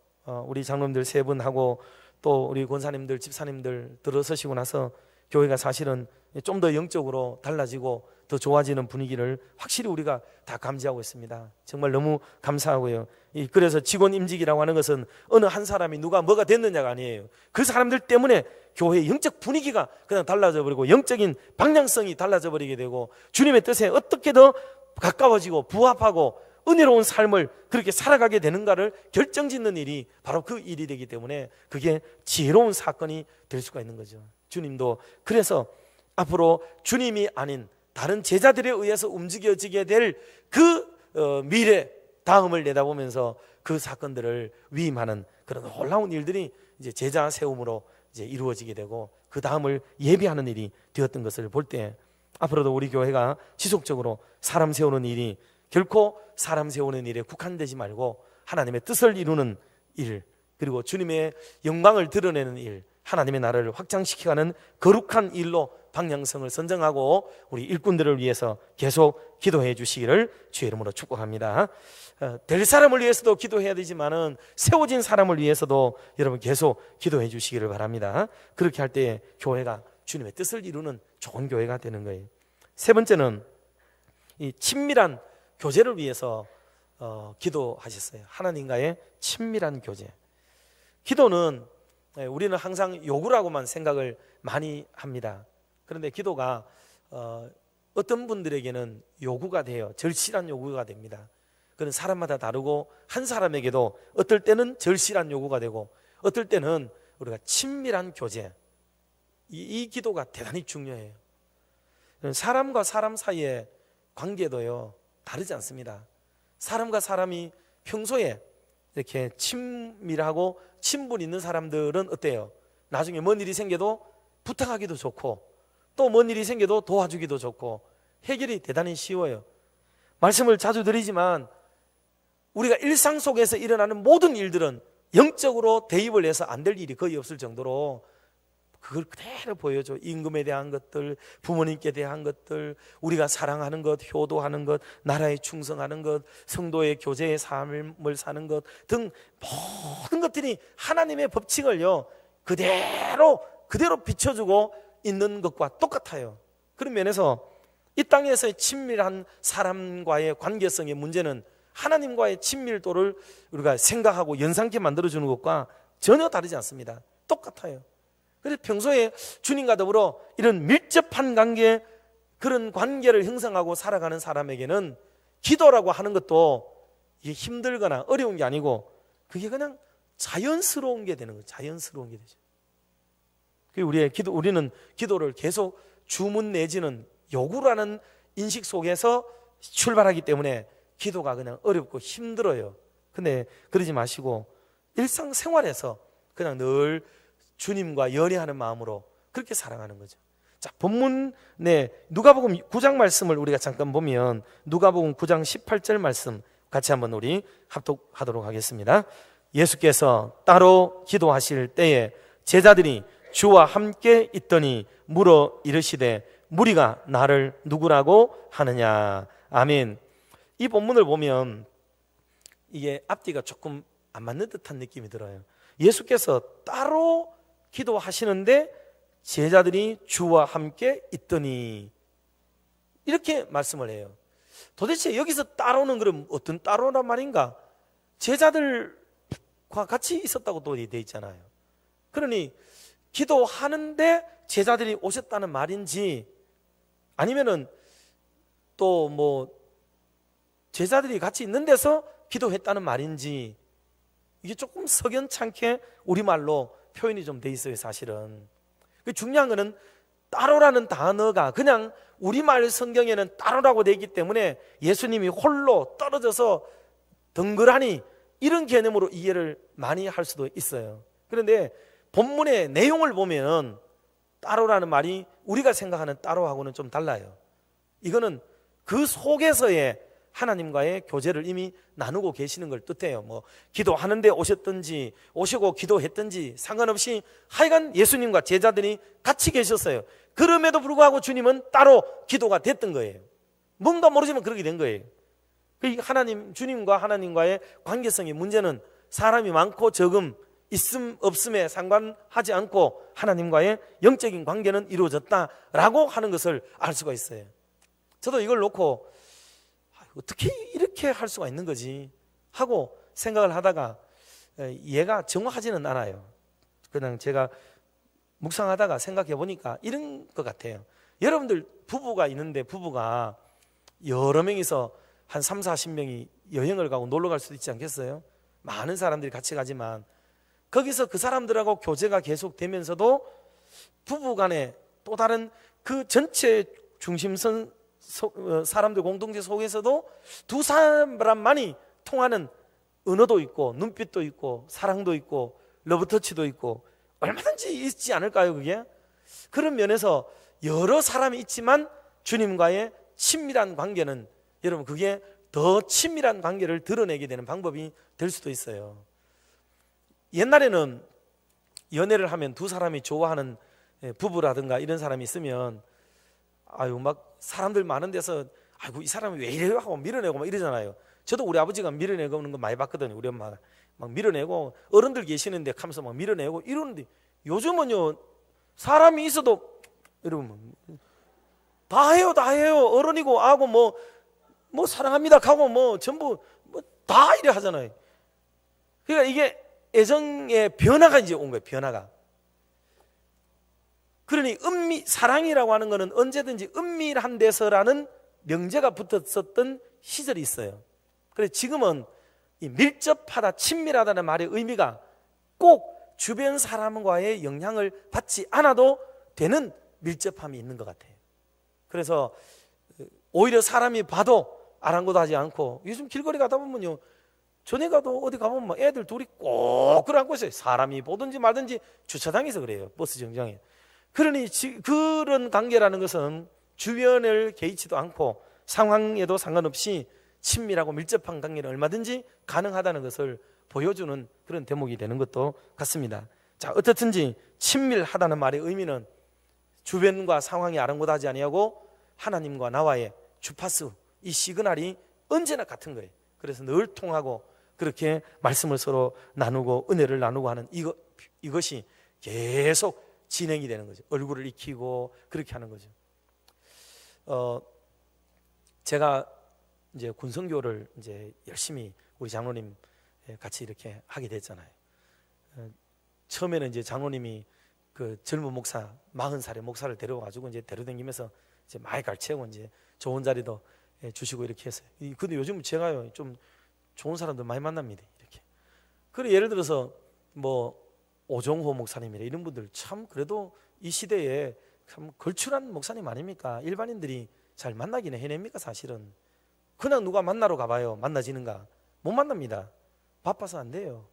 우리 장로님들 세 분하고 또 우리 권사님들, 집사님들 들어서시고 나서 교회가 사실은 좀 더 영적으로 달라지고 더 좋아지는 분위기를 확실히 우리가 다 감지하고 있습니다. 정말 너무 감사하고요. 그래서 직원 임직이라고 하는 것은 어느 한 사람이 누가 뭐가 됐느냐가 아니에요. 그 사람들 때문에 교회의 영적 분위기가 그냥 달라져 버리고 영적인 방향성이 달라져 버리게 되고 주님의 뜻에 어떻게 더 가까워지고 부합하고 은혜로운 삶을 그렇게 살아가게 되는가를 결정짓는 일이 바로 그 일이 되기 때문에 그게 지혜로운 사건이 될 수가 있는 거죠. 주님도 그래서 앞으로 주님이 아닌 다른 제자들에 의해서 움직여지게 될 그 미래 다음을 내다보면서 그 사건들을 위임하는 그런 놀라운 일들이 이제 제자 세움으로 이제 이루어지게 되고 그 다음을 예비하는 일이 되었던 것을 볼 때 앞으로도 우리 교회가 지속적으로 사람 세우는 일이 결코 사람 세우는 일에 국한되지 말고 하나님의 뜻을 이루는 일, 그리고 주님의 영광을 드러내는 일, 하나님의 나라를 확장시켜가는 거룩한 일로 방향성을 선정하고 우리 일꾼들을 위해서 계속 기도해 주시기를 주의 이름으로 축복합니다. 될 사람을 위해서도 기도해야 되지만은 세워진 사람을 위해서도 여러분 계속 기도해 주시기를 바랍니다. 그렇게 할 때 교회가 주님의 뜻을 이루는 좋은 교회가 되는 거예요. 세 번째는 이 친밀한 교제를 위해서 기도하셨어요. 하나님과의 친밀한 교제. 기도는 우리는 항상 요구라고만 생각을 많이 합니다. 그런데 기도가 어떤 분들에게는 요구가 돼요. 절실한 요구가 됩니다. 그건 사람마다 다르고 한 사람에게도 어떨 때는 절실한 요구가 되고 어떨 때는 우리가 친밀한 교제, 이 기도가 대단히 중요해요. 사람과 사람 사이의 관계도요 다르지 않습니다. 사람과 사람이 평소에 이렇게 친밀하고 친분 있는 사람들은 어때요? 나중에 뭔 일이 생겨도 부탁하기도 좋고 또 뭔 일이 생겨도 도와주기도 좋고 해결이 대단히 쉬워요. 말씀을 자주 드리지만 우리가 일상 속에서 일어나는 모든 일들은 영적으로 대입을 해서 안 될 일이 거의 없을 정도로 그걸 그대로 보여줘. 임금에 대한 것들, 부모님께 대한 것들, 우리가 사랑하는 것, 효도하는 것, 나라에 충성하는 것, 성도의 교제의 삶을 사는 것 등 모든 것들이 하나님의 법칙을요 그대로 비춰주고 있는 것과 똑같아요. 그런 면에서 이 땅에서의 친밀한 사람과의 관계성의 문제는 하나님과의 친밀도를 우리가 생각하고 연상케 만들어주는 것과 전혀 다르지 않습니다. 똑같아요. 그래서 평소에 주님과 더불어 이런 밀접한 관계, 그런 관계를 형성하고 살아가는 사람에게는 기도라고 하는 것도 이게 힘들거나 어려운 게 아니고 그게 그냥 자연스러운 게 되는 거예요. 자연스러운 게 되죠. 우리는 기도를 계속 주문 내지는 요구라는 인식 속에서 출발하기 때문에 기도가 그냥 어렵고 힘들어요. 근데 그러지 마시고 일상생활에서 그냥 늘 주님과 연애하는 마음으로 그렇게 살아가는 거죠. 자, 본문에 누가복음 9장 말씀을 우리가 잠깐 보면 누가복음 9장 18절 말씀 같이 한번 우리 합독하도록 하겠습니다. 예수께서 따로 기도하실 때에 제자들이 주와 함께 있더니 물어 이르시되 무리가 나를 누구라고 하느냐. 아멘. 이 본문을 보면 이게 앞뒤가 조금 안 맞는 듯한 느낌이 들어요. 예수께서 따로 기도하시는데 제자들이 주와 함께 있더니 이렇게 말씀을 해요. 도대체 여기서 따로는 그럼 어떤 따로란 말인가? 제자들과 같이 있었다고 또 되어 있잖아요. 그러니 기도하는데 제자들이 오셨다는 말인지 아니면은 또 뭐 제자들이 같이 있는 데서 기도했다는 말인지 이게 조금 석연찮게 우리말로 표현이 좀 돼 있어요. 사실은 중요한 거는 따로라는 단어가 그냥 우리말 성경에는 따로라고 돼 있기 때문에 예수님이 홀로 떨어져서 덩그러니 이런 개념으로 이해를 많이 할 수도 있어요. 그런데 본문의 내용을 보면 따로라는 말이 우리가 생각하는 따로하고는 좀 달라요. 이거는 그 속에서의 하나님과의 교제를 이미 나누고 계시는 걸 뜻해요. 뭐 기도하는데 오셨든지 오시고 기도했든지 상관없이 하여간 예수님과 제자들이 같이 계셨어요. 그럼에도 불구하고 주님은 따로 기도가 됐던 거예요. 뭔가 모르지만 그렇게 된 거예요. 주님과 하나님과의 관계성의 문제는 사람이 많고 적음, 있음 없음에 상관하지 않고 하나님과의 영적인 관계는 이루어졌다라고 하는 것을 알 수가 있어요. 저도 이걸 놓고 어떻게 이렇게 할 수가 있는 거지 하고 생각을 하다가 이해가 정확하지는 않아요. 그냥 제가 묵상하다가 생각해 보니까 이런 것 같아요. 여러분들 부부가 있는데 부부가 여러 명이서 한 3, 40명이 여행을 가고 놀러 갈 수도 있지 않겠어요? 많은 사람들이 같이 가지만 거기서 그 사람들하고 교제가 계속되면서도 부부 간에 또 다른 그 전체 중심선 사람들 공동체 속에서도 두 사람만이 통하는 언어도 있고 눈빛도 있고 사랑도 있고 러브터치도 있고 얼마든지 있지 않을까요? 그게 그런 면에서 여러 사람이 있지만 주님과의 친밀한 관계는 여러분 그게 더 친밀한 관계를 드러내게 되는 방법이 될 수도 있어요. 옛날에는 연애를 하면 두 사람이 좋아하는 부부라든가 이런 사람이 있으면 아유 막 사람들 많은 데서 아이고 이 사람이 왜 이래요 하고 밀어내고 막 이러잖아요. 저도 우리 아버지가 밀어내고 오는 거 많이 봤거든요. 우리 엄마가 막 밀어내고 어른들 계시는데 하면서 막 밀어내고 이러는데 요즘은요 사람이 있어도 여러분 다 해요. 어른이고 아고 뭐 사랑합니다 하고 뭐 전부 뭐 다 이래 하잖아요. 그러니까 이게 애정의 변화가 이제 온 거예요. 변화가. 그러니 사랑이라고 하는 것은 언제든지 은밀한 데서라는 명제가 붙었었던 시절이 있어요. 그래서 지금은 이 밀접하다, 친밀하다는 말의 의미가 꼭 주변 사람과의 영향을 받지 않아도 되는 밀접함이 있는 것 같아요. 그래서 오히려 사람이 봐도 아랑곳하지 않고 요즘 길거리 가다 보면요 전에 가도 어디 가보면 막 애들 둘이 꼭 끌어안고 있어요. 사람이 보든지 말든지 주차장에서 그래요. 버스 정류장에. 그러니 그런 관계라는 것은 주변을 개의치도 않고 상황에도 상관없이 친밀하고 밀접한 관계는 얼마든지 가능하다는 것을 보여주는 그런 대목이 되는 것도 같습니다. 자, 어떻든지 친밀하다는 말의 의미는 주변과 상황이 아랑곳하지 아니하고 하나님과 나와의 주파수, 이 시그널이 언제나 같은 거예요. 그래서 늘 통하고 그렇게 말씀을 서로 나누고 은혜를 나누고 하는 이것이 계속 진행이 되는 거죠. 얼굴을 익히고 그렇게 하는 거죠. 제가 이제 군성교를 이제 열심히 우리 장로님 같이 이렇게 하게 됐잖아요. 처음에는 이제 장로님이 그 젊은 목사 40살의 목사를 데려와가지고 이제 데려다니면서 이제 많이 가르치고 이제 좋은 자리도 주시고 이렇게 했어요. 근데 요즘 제가요 좀 좋은 사람들 많이 만납니다. 이렇게. 그래 예를 들어서 뭐 오종호 목사님이라 이런 분들 참 그래도 이 시대에 참 걸출한 목사님 아닙니까? 일반인들이 잘 만나기는 해냅니까? 사실은 그냥 누가 만나러 가봐요. 만나지는가? 못 만납니다. 바빠서 안 돼요.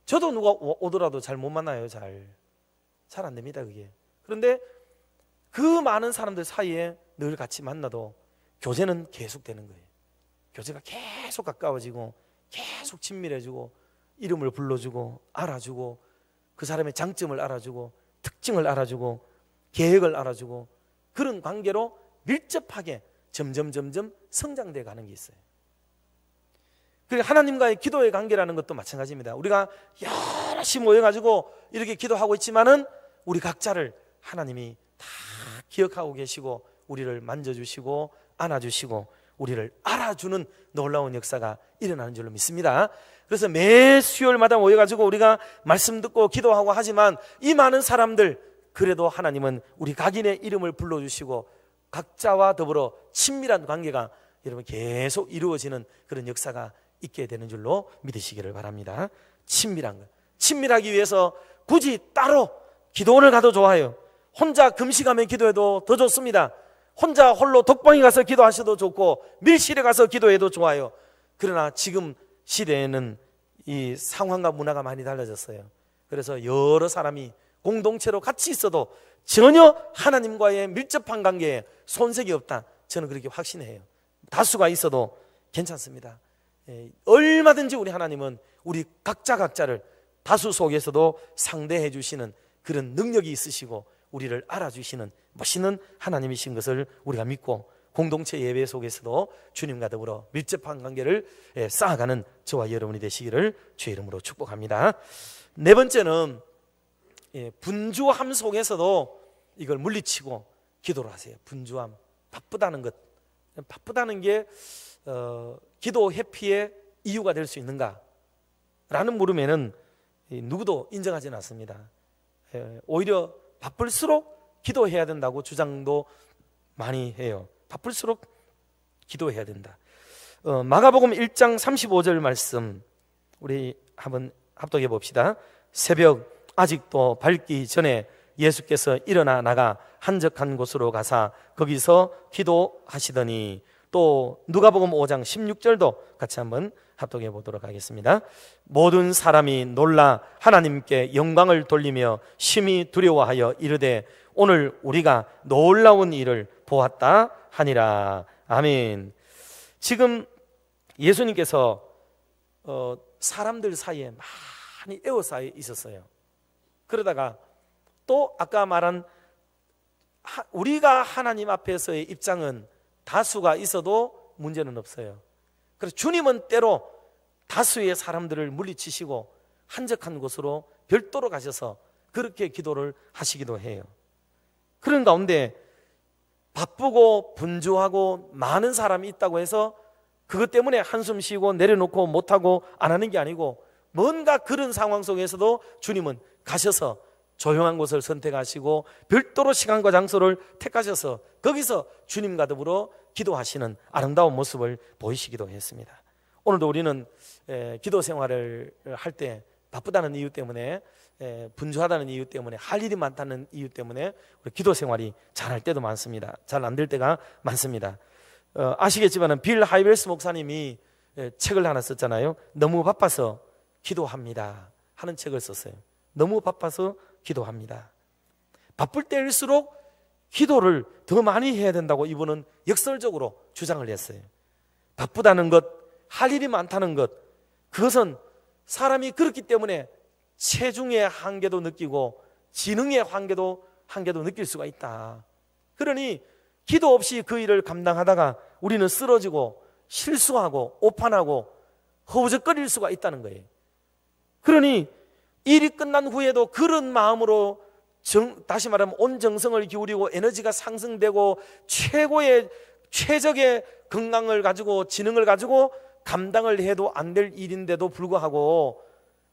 저도 누가 오더라도 잘 못 만나요. 잘 안 됩니다. 그게. 그런데 그 많은 사람들 사이에 늘 같이 만나도 교제는 계속 되는 거예요. 교제가 계속 가까워지고 계속 친밀해지고 이름을 불러주고 알아주고 그 사람의 장점을 알아주고 특징을 알아주고 계획을 알아주고 그런 관계로 밀접하게 점점 성장돼 가는 게 있어요. 그리고 하나님과의 기도의 관계라는 것도 마찬가지입니다. 우리가 여럿이 모여가지고 이렇게 기도하고 있지만은 우리 각자를 하나님이 다 기억하고 계시고 우리를 만져주시고 안아주시고 우리를 알아주는 놀라운 역사가 일어나는 줄로 믿습니다. 그래서 매 수요일마다 모여가지고 우리가 말씀 듣고 기도하고 하지만 이 많은 사람들 그래도 하나님은 우리 각인의 이름을 불러주시고 각자와 더불어 친밀한 관계가 여러분 계속 이루어지는 그런 역사가 있게 되는 줄로 믿으시기를 바랍니다. 친밀한 것. 친밀하기 위해서 굳이 따로 기도원을 가도 좋아요. 혼자 금식하며 기도해도 더 좋습니다. 혼자 홀로 독방에 가서 기도하셔도 좋고 밀실에 가서 기도해도 좋아요. 그러나 지금 시대에는 이 상황과 문화가 많이 달라졌어요. 그래서 여러 사람이 공동체로 같이 있어도 전혀 하나님과의 밀접한 관계에 손색이 없다. 저는 그렇게 확신해요. 다수가 있어도 괜찮습니다. 얼마든지 우리 하나님은 우리 각자를 다수 속에서도 상대해 주시는 그런 능력이 있으시고 우리를 알아주시는 멋있는 하나님이신 것을 우리가 믿고 공동체 예배 속에서도 주님과 더불어 밀접한 관계를 쌓아가는 저와 여러분이 되시기를 주의 이름으로 축복합니다. 네 번째는 분주함 속에서도 이걸 물리치고 기도를 하세요. 분주함, 바쁘다는 것. 바쁘다는 게 기도 회피의 이유가 될 수 있는가? 라는 물음에는 누구도 인정하지는 않습니다. 오히려 바쁠수록 기도해야 된다고 주장도 많이 해요. 바쁠수록 기도해야 된다. 마가복음 1장 35절 말씀 우리 한번 합독해 봅시다. 새벽 아직도 밝기 전에 예수께서 일어나 나가 한적한 곳으로 가사 거기서 기도하시더니, 또 누가복음 5장 16절도 같이 한번 합독해 보도록 하겠습니다. 모든 사람이 놀라 하나님께 영광을 돌리며 심히 두려워하여 이르되 오늘 우리가 놀라운 일을 보았다 하니라. 아멘. 지금 예수님께서 사람들 사이에 많이 에워싸여 있었어요. 그러다가 또 아까 말한 우리가 하나님 앞에서의 입장은 다수가 있어도 문제는 없어요. 그래서 주님은 때로 다수의 사람들을 물리치시고 한적한 곳으로 별도로 가셔서 그렇게 기도를 하시기도 해요. 그런 가운데 바쁘고 분주하고 많은 사람이 있다고 해서 그것 때문에 한숨 쉬고 내려놓고 못하고 안 하는 게 아니고, 뭔가 그런 상황 속에서도 주님은 가셔서 조용한 곳을 선택하시고 별도로 시간과 장소를 택하셔서 거기서 주님과 더불어 기도하시는 아름다운 모습을 보이시기도 했습니다. 오늘도 우리는 기도 생활을 할 때 바쁘다는 이유 때문에, 분주하다는 이유 때문에, 할 일이 많다는 이유 때문에 우리 기도 생활이 잘할 때도 많습니다. 잘 안 될 때가 많습니다. 아시겠지만 빌 하이벨스 목사님이 책을 하나 썼잖아요. 너무 바빠서 기도합니다 하는 책을 썼어요. 너무 바빠서 기도합니다. 바쁠 때일수록 기도를 더 많이 해야 된다고 이분은 역설적으로 주장을 했어요. 바쁘다는 것, 할 일이 많다는 것, 그것은 사람이 그렇기 때문에 체중의 한계도 느끼고 지능의 한계도 느낄 수가 있다. 그러니 기도 없이 그 일을 감당하다가 우리는 쓰러지고 실수하고 오판하고 허우적거릴 수가 있다는 거예요. 그러니 일이 끝난 후에도 그런 마음으로 다시 말하면 온 정성을 기울이고 에너지가 상승되고 최적의 건강을 가지고 지능을 가지고 감당을 해도 안 될 일인데도 불구하고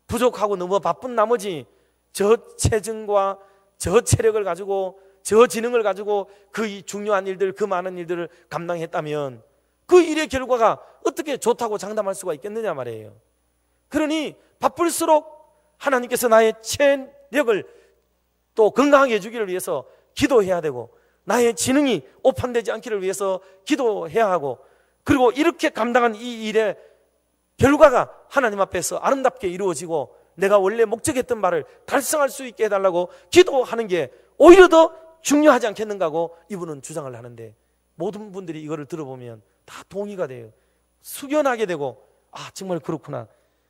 부족하고 너무 바쁜 나머지 저 체증과 저 체력을 가지고 저 지능을 가지고 그 중요한 일들, 그 많은 일들을 감당했다면 그 일의 결과가 어떻게 좋다고 장담할 수가 있겠느냐 말이에요. 그러니 바쁠수록 하나님께서 나의 체력을 또 건강하게 해주기를 위해서 기도해야 되고, 나의 지능이 오판되지 않기를 위해서 기도해야 하고, 그리고 이렇게 감당한 이 일의 결과가 하나님 앞에서 아름답게 이루어지고 내가 원래 목적했던 바를 달성할 수 있게 해달라고 기도하는 게 오히려 더 중요하지 않겠는가 하고 이분은 주장을 하는데, 모든 분들이 이거를 들어보면 다 동의가 돼요. 숙연하게 되고, 아 정말 그렇구나.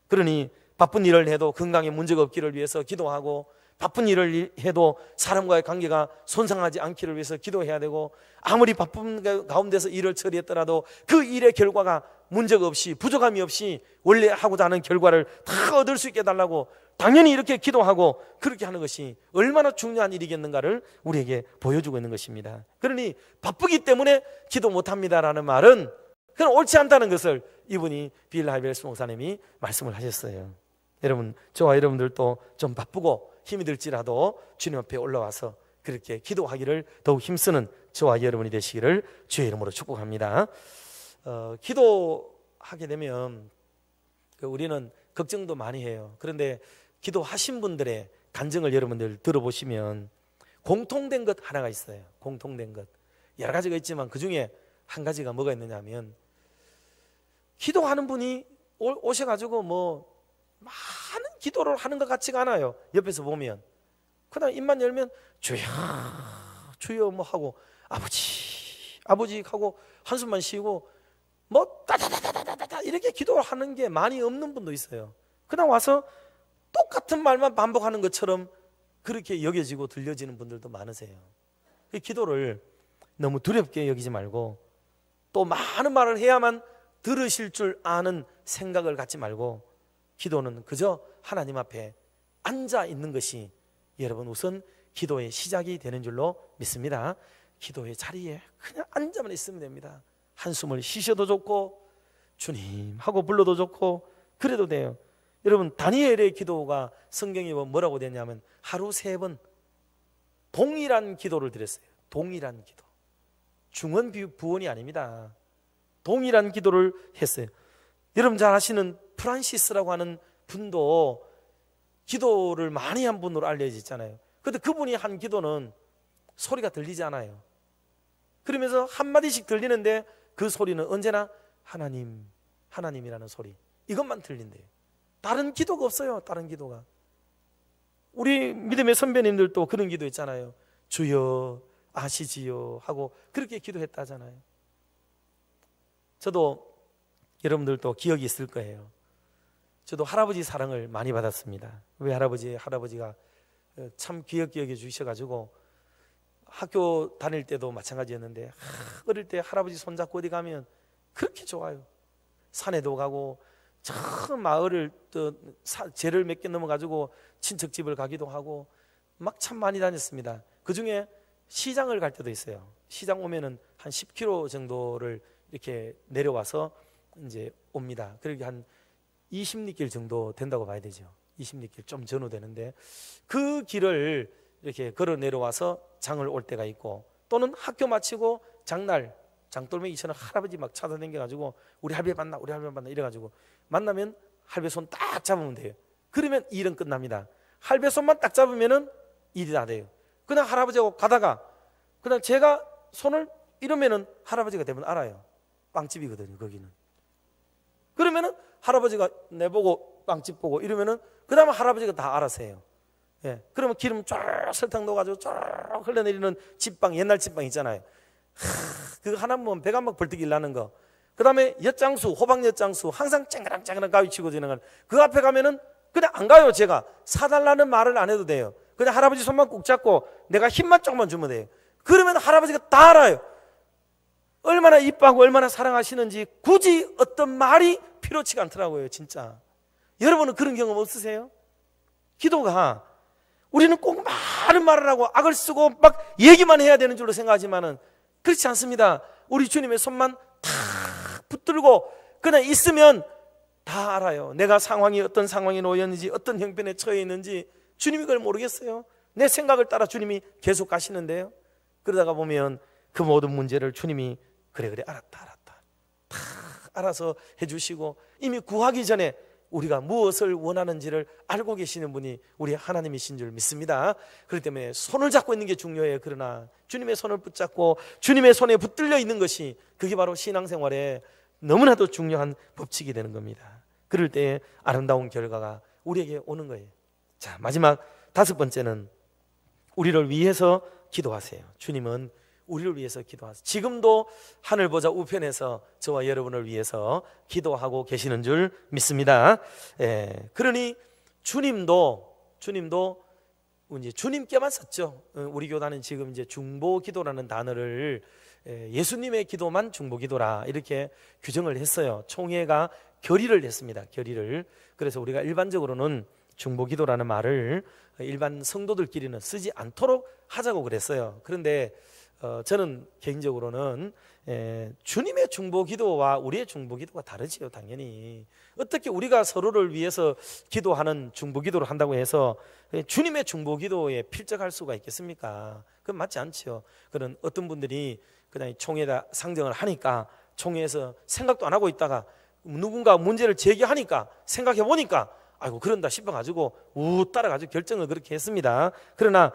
그러니 바쁜 일을 해도 건강에 문제가 없기를 위해서 기도하고, 바쁜 일을 해도 사람과의 관계가 손상하지 않기를 위해서 기도해야 되고, 아무리 바쁜 가운데서 일을 처리했더라도 그 일의 결과가 문제가 없이 부족함이 없이 원래 하고자 하는 결과를 다 얻을 수 있게 해달라고 당연히 이렇게 기도하고 그렇게 하는 것이 얼마나 중요한 일이겠는가를 우리에게 보여주고 있는 것입니다. 그러니 바쁘기 때문에 기도 못합니다라는 말은 그건 옳지 않다는 것을 이분이 빌 하이벨스 목사님이 말씀을 하셨어요. 여러분, 저와 여러분들도 좀 바쁘고 힘이 들지라도 주님 앞에 올라와서 그렇게 기도하기를 더욱 힘쓰는 저와 여러분이 되시기를 주의 이름으로 축복합니다. 기도하게 되면 우리는 걱정도 많이 해요. 그런데 기도하신 분들의 간증을 여러분들 들어보시면 공통된 것 하나가 있어요. 공통된 것 여러 가지가 있지만 그 중에 한 가지가 뭐가 있느냐 하면, 기도하는 분이 오셔가지고 뭐 많은 기도를 하는 것 같지가 않아요. 옆에서 보면 그냥 입만 열면 주여 주여 뭐 하고 아버지 하고 한숨만 쉬고 뭐 따다다다다다 이렇게 기도를 하는 게 많이 없는 분도 있어요. 그냥 와서 똑같은 말만 반복하는 것처럼 그렇게 여겨지고 들려지는 분들도 많으세요. 그 기도를 너무 두렵게 여기지 말고, 또 많은 말을 해야만 들으실 줄 아는 생각을 갖지 말고, 기도는 그저 하나님 앞에 앉아 있는 것이 여러분 우선 기도의 시작이 되는 줄로 믿습니다. 기도의 자리에 그냥 앉아만 있으면 됩니다. 한숨을 쉬셔도 좋고 주님 하고 불러도 좋고 그래도 돼요. 여러분, 다니엘의 기도가 성경에 뭐라고 되냐면 하루 3번 동일한 기도를 드렸어요. 동일한 기도. 중언 부언이 아닙니다. 동일한 기도를 했어요. 여러분 잘 아시는 프란시스라고 하는 분도 기도를 많이 한 분으로 알려져 있잖아요. 근데 그분이 한 기도는 소리가 들리지 않아요. 그러면서 한마디씩 들리는데 그 소리는 언제나 하나님, 하나님이라는 소리, 이것만 들린대요. 다른 기도가 없어요. 다른 기도가. 우리 믿음의 선배님들도 그런 기도 했잖아요. 주여 아시지요 하고 그렇게 기도했다잖아요. 저도 여러분들도 기억이 있을 거예요. 저도 할아버지 사랑을 많이 받았습니다. 왜 할아버지가 참 귀엽게 여겨주셔가지고 학교 다닐 때도 마찬가지였는데 어릴 때 할아버지 손잡고 어디 가면 그렇게 좋아요. 산에도 가고 저 마을을 제를 몇 개 넘어가지고 친척집을 가기도 하고 막 참 많이 다녔습니다. 그 중에 시장을 갈 때도 있어요. 시장 오면은 한 10km 정도를 이렇게 내려와서 이제 옵니다. 그렇게 한 20리길 정도 된다고 봐야 되죠. 20리길 좀 전후 되는데 그 길을 이렇게 걸어 내려와서 장을 올 때가 있고, 또는 학교 마치고 장날 장돌매기처럼 할아버지 막 찾아다녀가지고 우리 할배 만나 이래가지고 만나면 할배 손 딱 잡으면 돼요. 그러면 일은 끝납니다. 할배 손만 딱 잡으면은 일이 다 돼요. 그냥 할아버지하고 가다가 그냥 제가 손을 이러면은 할아버지가 대부분 알아요. 빵집이거든요, 거기는. 그러면은 할아버지가 내보고 빵집 보고 이러면은 그 다음에 할아버지가 다 알아서 해요. 예. 그러면 기름 쫙 설탕 넣어가지고 쫙 흘러내리는 집빵, 옛날 집빵 있잖아요. 그거 하나 보면 배가 막 벌떡 일나는 거. 그 다음에 엿장수, 호박 엿장수 항상 쨍그랑 가위치고 지나가는 그 앞에 가면은 그냥 안 가요. 제가 사달라는 말을 안 해도 돼요. 그냥 할아버지 손만 꼭 잡고 내가 힘만 조금만 주면 돼요. 그러면 할아버지가 다 알아요. 얼마나 이뻐하고 얼마나 사랑하시는지 굳이 어떤 말이 필요치가 않더라고요. 진짜. 여러분은 그런 경험 없으세요? 기도가 우리는 꼭 많은 말을 하고 악을 쓰고 막 얘기만 해야 되는 줄로 생각하지만은 그렇지 않습니다. 우리 주님의 손만 탁 붙들고 그냥 있으면 다 알아요. 내가 상황이 어떤 상황에 놓였는지, 어떤 형편에 처해 있는지 주님이 그걸 모르겠어요. 내 생각을 따라 주님이 계속 가시는데요. 그러다가 보면 그 모든 문제를 주님이 그래 알았다 다 알아서 해주시고, 이미 구하기 전에 우리가 무엇을 원하는지를 알고 계시는 분이 우리 하나님이신 줄 믿습니다. 그렇기 때문에 손을 잡고 있는 게 중요해요. 그러나 주님의 손을 붙잡고 주님의 손에 붙들려 있는 것이, 그게 바로 신앙생활에 너무나도 중요한 법칙이 되는 겁니다. 그럴 때 아름다운 결과가 우리에게 오는 거예요. 자, 마지막 5번째는 우리를 위해서 기도하세요. 주님은 우리를 위해서 기도하세요. 지금도 하늘 보좌 우편에서 저와 여러분을 위해서 기도하고 계시는 줄 믿습니다. 그러니 주님도 이제 주님께만 썼죠. 우리 교단은 지금 이제 중보기도라는 단어를 예수님의 기도만 중보기도라 이렇게 규정을 했어요. 총회가 결의를 했습니다. 결의를. 그래서 우리가 일반적으로는 중보기도라는 말을 일반 성도들끼리는 쓰지 않도록 하자고 그랬어요. 그런데 저는 개인적으로는 주님의 중보기도와 우리의 중보기도가 다르지요. 당연히 어떻게 우리가 서로를 위해서 기도하는 중보기도를 한다고 해서 주님의 중보기도에 필적할 수가 있겠습니까? 그건 맞지 않죠. 그런 어떤 분들이 그냥 총회에다 상정을 하니까 총회에서 생각도 안 하고 있다가 누군가 문제를 제기하니까 생각해 보니까 아이고 그런다 싶어가지고 따라가지고 결정을 그렇게 했습니다. 그러나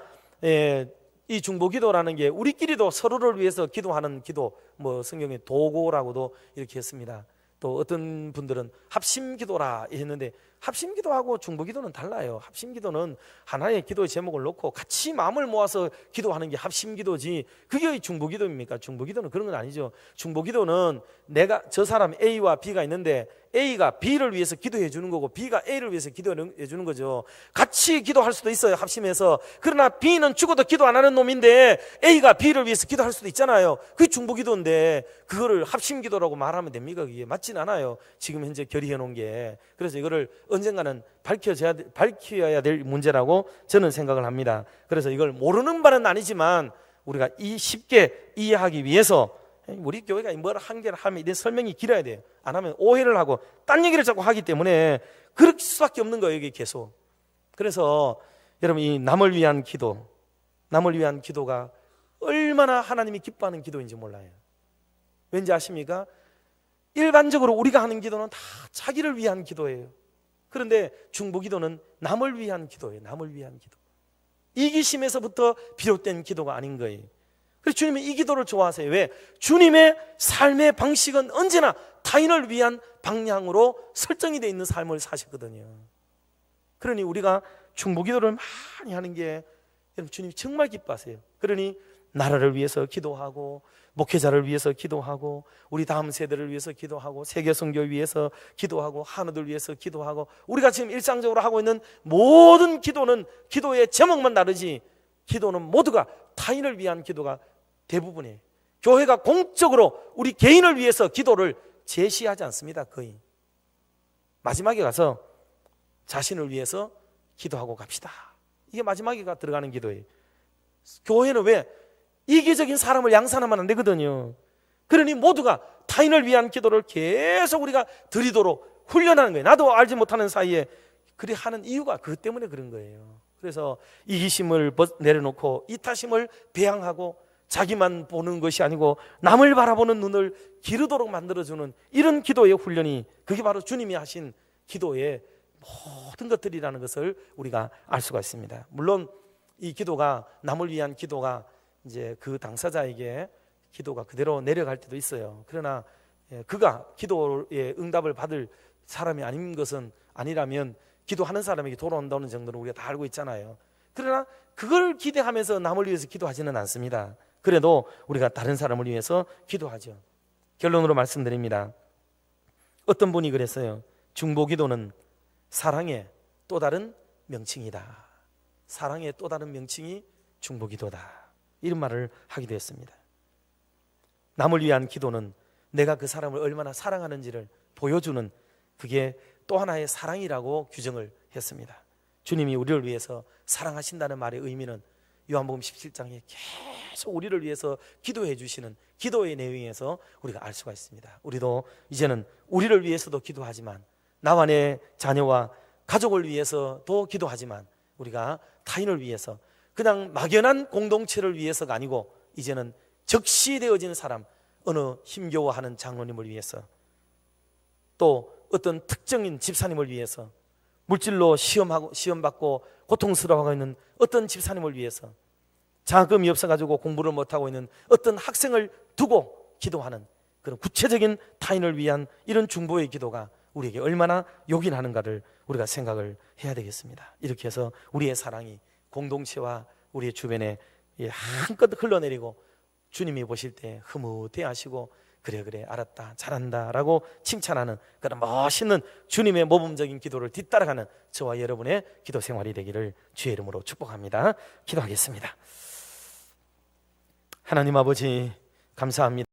이 중보기도라는 게 우리끼리도 서로를 위해서 기도하는 기도, 뭐 성경에 도고라고도 이렇게 했습니다. 또 어떤 분들은 합심기도라 했는데 합심기도하고 중보기도는 달라요. 합심기도는 하나의 기도의 제목을 놓고 같이 마음을 모아서 기도하는 게 합심기도지, 그게 중보기도입니까? 중보기도는 그런 건 아니죠. 중보기도는 내가 저 사람 A와 B가 있는데 A가 B를 위해서 기도해 주는 거고 B가 A를 위해서 기도해 주는 거죠. 같이 기도할 수도 있어요, 합심해서. 그러나 B는 죽어도 기도 안 하는 놈인데 A가 B를 위해서 기도할 수도 있잖아요. 그게 중보기도인데 그거를 합심기도라고 말하면 됩니까? 그게 맞진 않아요. 지금 현재 결의해 놓은 게. 그래서 이거를 언젠가는 밝혀야 될 문제라고 저는 생각을 합니다. 그래서 이걸 모르는 바는 아니지만 우리가 쉽게 이해하기 위해서 우리 교회가 뭐를 한 개를 하면 이런 설명이 길어야 돼요. 안 하면 오해를 하고 딴 얘기를 자꾸 하기 때문에 그럴 수밖에 없는 거예요, 이게 계속. 그래서 여러분, 이 남을 위한 기도가 얼마나 하나님이 기뻐하는 기도인지 몰라요. 왠지 아십니까? 일반적으로 우리가 하는 기도는 다 자기를 위한 기도예요. 그런데 중보기도는 남을 위한 기도예요. 남을 위한 기도. 이기심에서부터 비롯된 기도가 아닌 거예요. 그래서 주님은 이 기도를 좋아하세요. 왜? 주님의 삶의 방식은 언제나 타인을 위한 방향으로 설정이 되어 있는 삶을 사셨거든요. 그러니 우리가 중보기도를 많이 하는 게 여러분 주님이 정말 기뻐하세요. 그러니 나라를 위해서 기도하고 목회자를 위해서 기도하고 우리 다음 세대를 위해서 기도하고 세계 선교를 위해서 기도하고 한우들 위해서 기도하고 우리가 지금 일상적으로 하고 있는 모든 기도는 기도의 제목만 다르지 기도는 모두가 타인을 위한 기도가 대부분이에요. 교회가 공적으로 우리 개인을 위해서 기도를 제시하지 않습니다. 거의 마지막에 가서 자신을 위해서 기도하고 갑시다. 이게 마지막에 들어가는 기도예요. 교회는 왜? 이기적인 사람을 양산하면 안 되거든요. 그러니 모두가 타인을 위한 기도를 계속 우리가 드리도록 훈련하는 거예요. 나도 알지 못하는 사이에 그리 하는 이유가 그것 때문에 그런 거예요. 그래서 이기심을 내려놓고 이타심을 배양하고 자기만 보는 것이 아니고 남을 바라보는 눈을 기르도록 만들어주는 이런 기도의 훈련이 그게 바로 주님이 하신 기도의 모든 것들이라는 것을 우리가 알 수가 있습니다. 물론 이 기도가 남을 위한 기도가 이제 그 당사자에게 기도가 그대로 내려갈 때도 있어요. 그러나 그가 기도의 응답을 받을 사람이 아닌 것은 아니라면 기도하는 사람에게 돌아온다는 정도로 우리가 다 알고 있잖아요. 그러나 그걸 기대하면서 남을 위해서 기도하지는 않습니다. 그래도 우리가 다른 사람을 위해서 기도하죠. 결론으로 말씀드립니다. 어떤 분이 그랬어요. 중보기도는 사랑의 또 다른 명칭이다. 사랑의 또 다른 명칭이 중보기도다. 이런 말을 하기도 했습니다. 남을 위한 기도는 내가 그 사람을 얼마나 사랑하는지를 보여주는 그게 또 하나의 사랑이라고 규정을 했습니다. 주님이 우리를 위해서 사랑하신다는 말의 의미는 요한복음 17장에 계속 우리를 위해서 기도해 주시는 기도의 내용에서 우리가 알 수가 있습니다. 우리도 이제는 우리를 위해서도 기도하지만 나와 내 자녀와 가족을 위해서도 기도하지만 우리가 타인을 위해서 그냥 막연한 공동체를 위해서가 아니고 이제는 적시되어진 사람, 어느 힘겨워하는 장로님을 위해서 또 어떤 특정인 집사님을 위해서 물질로 시험받고 고통스러워하고 있는 어떤 집사님을 위해서 장학금이 없어가지고 공부를 못하고 있는 어떤 학생을 두고 기도하는 그런 구체적인 타인을 위한 이런 중보의 기도가 우리에게 얼마나 요긴하는가를 우리가 생각을 해야 되겠습니다. 이렇게 해서 우리의 사랑이 공동체와 우리의 주변에 한껏 흘러내리고 주님이 보실 때 흐뭇해 하시고 그래 알았다 잘한다 라고 칭찬하는 그런 멋있는 주님의 모범적인 기도를 뒤따라가는 저와 여러분의 기도 생활이 되기를 주의 이름으로 축복합니다. 기도하겠습니다. 하나님 아버지 감사합니다.